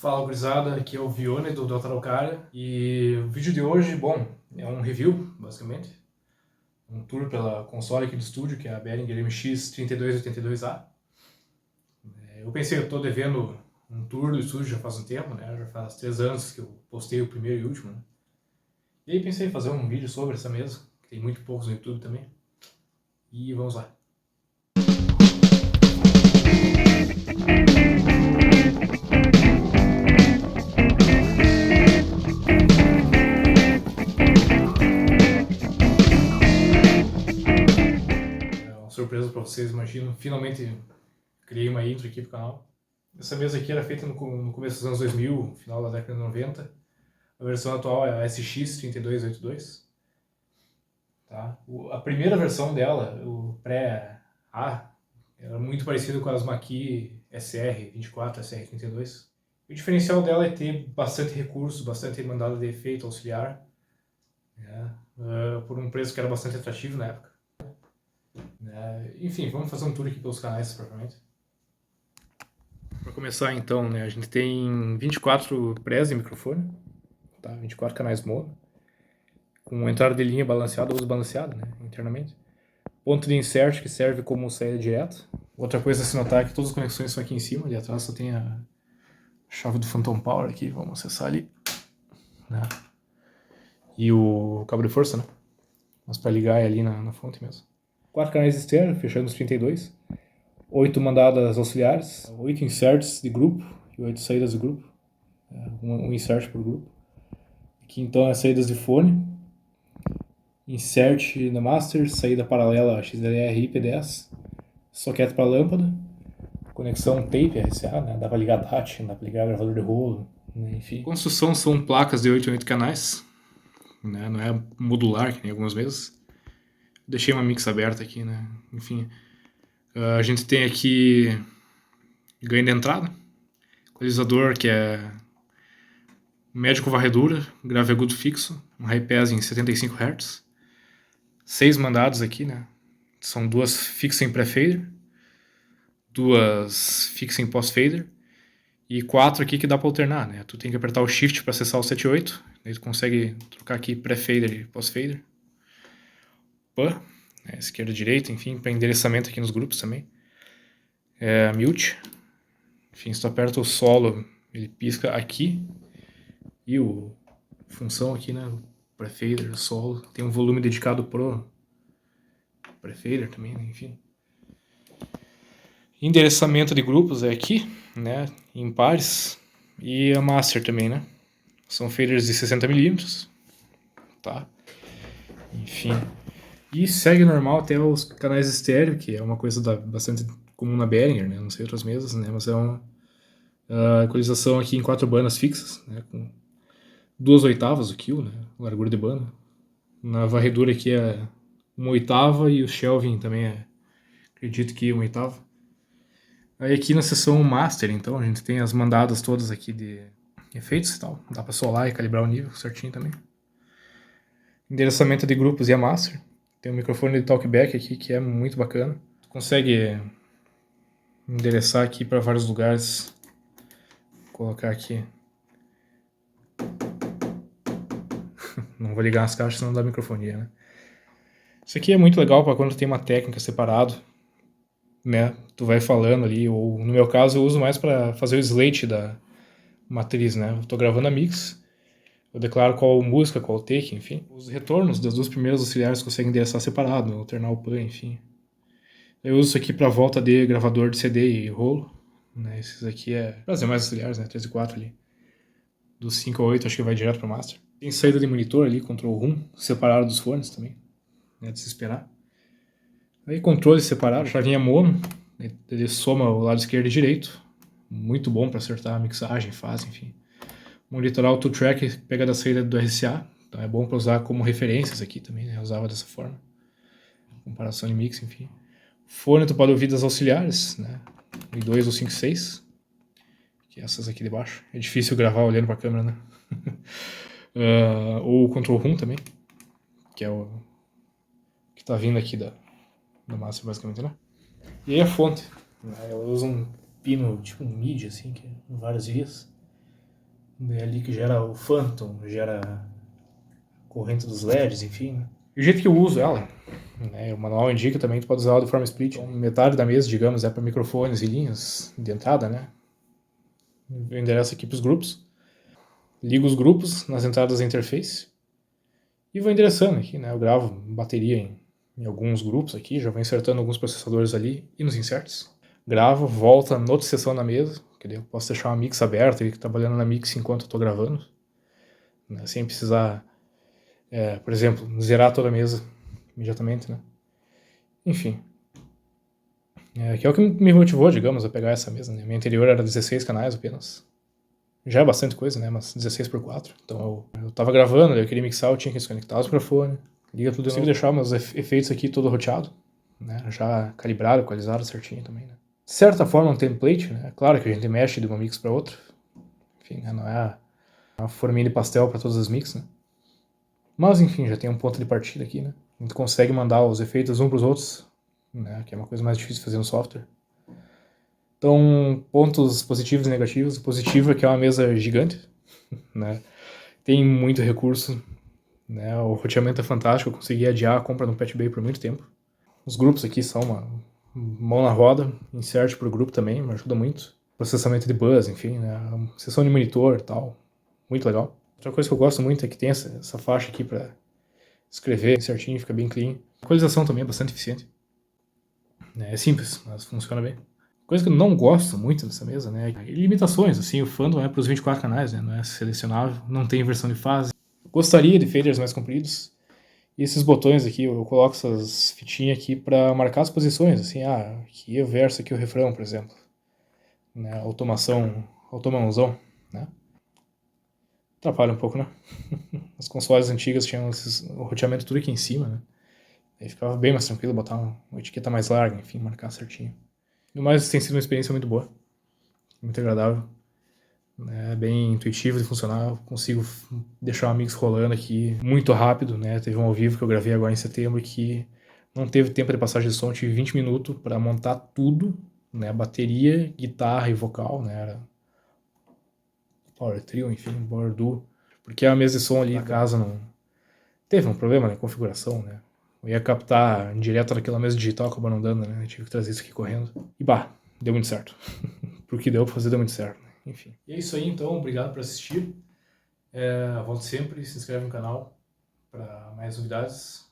Fala, gurizada, aqui é o Vione do Dota Araucária e o vídeo de hoje, bom, é um review, basicamente. Um tour pela console aqui do estúdio, que é a Behringer MX3282A. Eu pensei, eu tô devendo um tour do estúdio já faz um tempo, né? Já faz 3 anos que eu postei o primeiro e último, né? E aí pensei em fazer um vídeo sobre essa mesa, que tem muito poucos no YouTube também. E vamos lá. É uma surpresa para vocês, imagino. Finalmente criei uma intro aqui pro canal. Essa mesa aqui era feita no começo dos anos 2000, final da década de 90. A versão atual é a SX3282. Tá? A primeira versão dela, o pré-A, era muito parecido com as Mackie SR24, SR32. O diferencial dela é ter bastante recurso, bastante mandada de efeito auxiliar, né? Por um preço que era bastante atrativo na época. Enfim, vamos fazer um tour aqui pelos canais, provavelmente. Para começar então, né, a gente tem 24 prés de microfone, tá? 24 canais mono, com entrada de linha balanceada ou desbalanceada, né, internamente. Ponto de insert que serve como saída direta. Outra coisa a se notar é que todas as conexões são aqui em cima, ali atrás só tem a chave do Phantom Power aqui, vamos acessar ali. Né? E o cabo de força, né? Mas para ligar é ali na fonte mesmo. 4 canais externos, fechando os 32. 8 mandadas auxiliares, 8 inserts de grupo e 8 saídas de grupo. Um insert por grupo. Aqui então é saídas de fone. Insert na master, saída paralela XLR IP10. Socket para lâmpada. Conexão tape RCA, né? Dá para ligar touch, dá para ligar gravador de rolo, né? Enfim. A construção são placas de 8 em 8 canais, né? Não é modular, que nem algumas vezes. Deixei uma mix aberta aqui, né? Enfim. A gente tem aqui ganho de entrada, equalizador que é médio com varredura, grave agudo fixo, um high pass em 75 Hz. 6 mandados aqui, né? São 2 fixas em pré-fader, 2 fixas em pós-fader e 4 aqui que dá para alternar, né? Tu tem que apertar o shift para acessar o 78, daí tu consegue trocar aqui pré-fader e pós-fader. Pan, né? Esquerda e direita, enfim, para endereçamento aqui nos grupos também. Mute, enfim, se tu aperta o solo, ele pisca aqui. E o função aqui, né? Pré-fader, solo, tem um volume dedicado pro pré-fader também, né? Enfim. Endereçamento de grupos é aqui, né? Em pares. E a master também, né? São faders de 60mm, tá? Enfim. E segue normal até os canais estéreo, que é uma coisa bastante comum na Behringer, né? Não sei outras mesas, né? Mas é uma equalização aqui em 4 bandas fixas, né? Com 2/8 o kill, né? Largura de banda. Na varredura aqui é 1/8 e o shelving também é, acredito que 1/8. Aí aqui na seção master, então, a gente tem as mandadas todas aqui de efeitos e tal. Dá pra solar e calibrar o nível certinho também. Endereçamento de grupos e a master. Tem um microfone de talkback aqui que é muito bacana. Tu consegue endereçar aqui para vários lugares. Vou colocar aqui. Não vou ligar as caixas, senão dá microfonia, né? Isso aqui é muito legal para quando tem uma técnica separado, né? Tu vai falando ali, ou no meu caso eu uso mais para fazer o slate da matriz, né? Eu tô gravando a mix, eu declaro qual música, qual take, enfim. Os retornos das duas primeiras auxiliares conseguem endereçar separado, alternar o pan, enfim. Eu uso isso aqui para volta de gravador de CD e rolo, né? Esses aqui é para fazer mais auxiliares, né? 3 e 4 ali. Dos 5 a 8 acho que vai direto para master. Tem saída de monitor ali, control room, separado dos fones também, né? De se esperar. Aí controle separado, chavinha mono, ele soma o lado esquerdo e direito, muito bom para acertar a mixagem, fase, enfim. Monitor auto track pega da saída do RCA, então é bom para usar como referências aqui também, né? Eu usava dessa forma, comparação de mix, enfim. Fone tu pode ouvir das auxiliares, né? E 2 ou 5, 6, que é essas aqui de baixo. É difícil gravar olhando para a câmera, né? Ou o control room também, que é o que tá vindo aqui da master basicamente, né? E aí a fonte, né? Ela usa um pino tipo um MIDI, assim, que é em várias vias. É ali que gera o Phantom, gera a corrente dos LEDs, enfim, né? E o jeito que eu uso ela, né, o manual indica também que tu pode usar ela de forma split. Então, metade da mesa, digamos, é para microfones e linhas de entrada, né? Eu endereço aqui para os grupos, ligo os grupos nas entradas da interface e vou endereçando aqui, né? Eu gravo bateria em alguns grupos aqui, já vou insertando alguns processadores ali e nos inserts. Gravo, volta na outra seção na mesa, que daí eu posso deixar uma mix aberta e trabalhando na mix enquanto eu estou gravando, né? Sem precisar, por exemplo, zerar toda a mesa imediatamente, né? Enfim, que é o que me motivou, digamos, a pegar essa mesa, né? Minha anterior era 16 canais apenas. Já é bastante coisa, né? Mas 16 por 4. Então eu tava gravando, eu queria mixar, eu tinha que desconectar os microfones, liga tudo de novo. Consigo deixar meus efeitos aqui todo roteado, né? Já calibrado, equalizado certinho também, né? De certa forma, um template, né? Claro que a gente mexe de uma mix para outra. Enfim, né? Não é uma forminha de pastel para todas as mix, né? Mas enfim, já tem um ponto de partida aqui, né? A gente consegue mandar os efeitos uns para os outros, né? Que é uma coisa mais difícil de fazer no software. Então, pontos positivos e negativos. O positivo é que é uma mesa gigante, né? Tem muito recurso, né? O roteamento é fantástico, eu consegui adiar a compra no Pet Bay por muito tempo. Os grupos aqui são uma mão na roda, insert por grupo também, me ajuda muito. Processamento de buzz, enfim, né? Sessão de monitor e tal, muito legal. Outra coisa que eu gosto muito é que tem essa faixa aqui para escrever certinho, fica bem clean. A equalização também é bastante eficiente. É simples, mas funciona bem. Coisa que eu não gosto muito dessa mesa, né? Limitações, assim, o fandom é para os 24 canais, né? Não é selecionável, não tem inversão de fase. Gostaria de faders mais compridos. E esses botões aqui, eu coloco essas fitinhas aqui para marcar as posições, assim, aqui é o verso, aqui é o refrão, por exemplo. Né? Automãozão, né? Atrapalha um pouco, né? As consoles antigas tinham o roteamento tudo aqui em cima, né? Aí ficava bem mais tranquilo botar uma etiqueta mais larga, enfim, marcar certinho. No mais, tem sido uma experiência muito boa, muito agradável. É bem intuitivo de funcionar, eu consigo deixar o mix rolando aqui muito rápido, né? Teve um ao vivo que eu gravei agora em setembro que não teve tempo de passagem de som, tive 20 minutos para montar tudo, né? Bateria, guitarra e vocal, né? Era Power Trio, enfim, Power Duo, porque a mesa de som ali em casa não teve um problema na configuração, né? Eu ia captar direto daquela mesa digital, acabou não dando, né? Eu tive que trazer isso aqui correndo. E bah, deu muito certo. Porque deu pra fazer, deu muito certo. Enfim. E é isso aí, então. Obrigado por assistir. Volte sempre, se inscreve no canal para mais novidades.